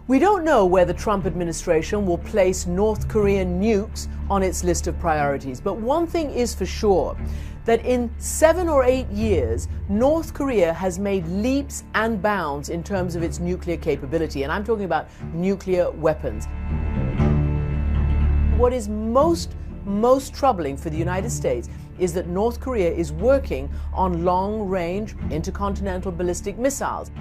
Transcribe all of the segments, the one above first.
We don't know where the Trump administration will place North Korean nukes on its list of priorities, but one thing is for sure, that in 7 or 8 years, North Korea has made leaps and bounds in terms of its nuclear capability, and I'm talking about nuclear weapons. What is most troubling for the United States is that North Korea is working on long-range intercontinental ballistic missiles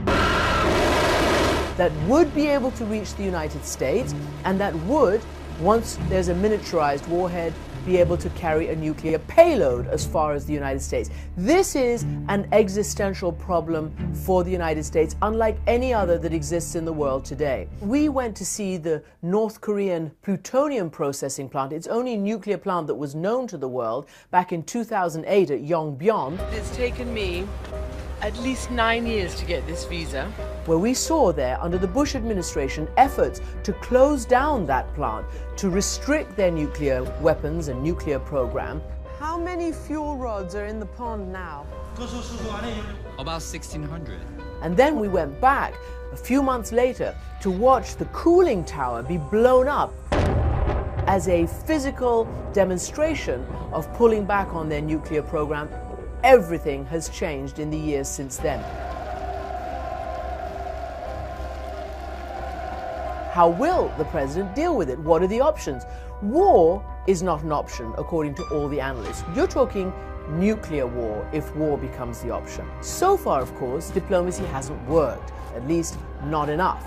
that would be able to reach the United States, and that would, once there's a miniaturized warhead, be able to carry a nuclear payload as far as the United States. This is an existential problem for the United States, unlike any other that exists in the world today. We went to see the North Korean plutonium processing plant, its only nuclear plant that was known to the world, back in 2008 at Yongbyon. It's taken me at least 9 years to get this visa. Where we saw there, under the Bush administration, efforts to close down that plant, to restrict their nuclear weapons and nuclear program. How many fuel rods are in the pond now? About 1,600. And then we went back a few months later to watch the cooling tower be blown up as a physical demonstration of pulling back on their nuclear program. Everything has changed in the years since then. How will the president deal with it? What are the options? War is not an option, according to all the analysts. You're talking nuclear war if war becomes the option. So far, of course, diplomacy hasn't worked, at least not enough.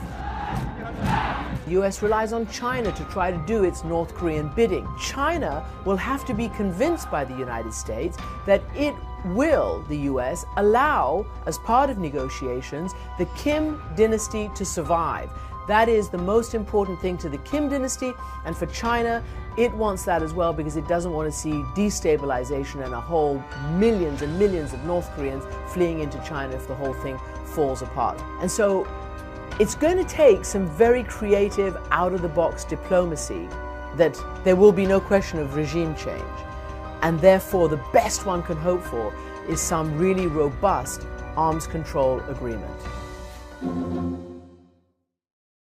The US relies on China to try to do its North Korean bidding. China will have to be convinced by the United States that it will, the US, allow, as part of negotiations, the Kim dynasty to survive. That is the most important thing to the Kim dynasty, and for China, it wants that as well because it doesn't want to see destabilization and a whole millions and millions of North Koreans fleeing into China if the whole thing falls apart. And so it's going to take some very creative, out-of-the-box diplomacy that there will be no question of regime change. And therefore, the best one can hope for is some really robust arms control agreement.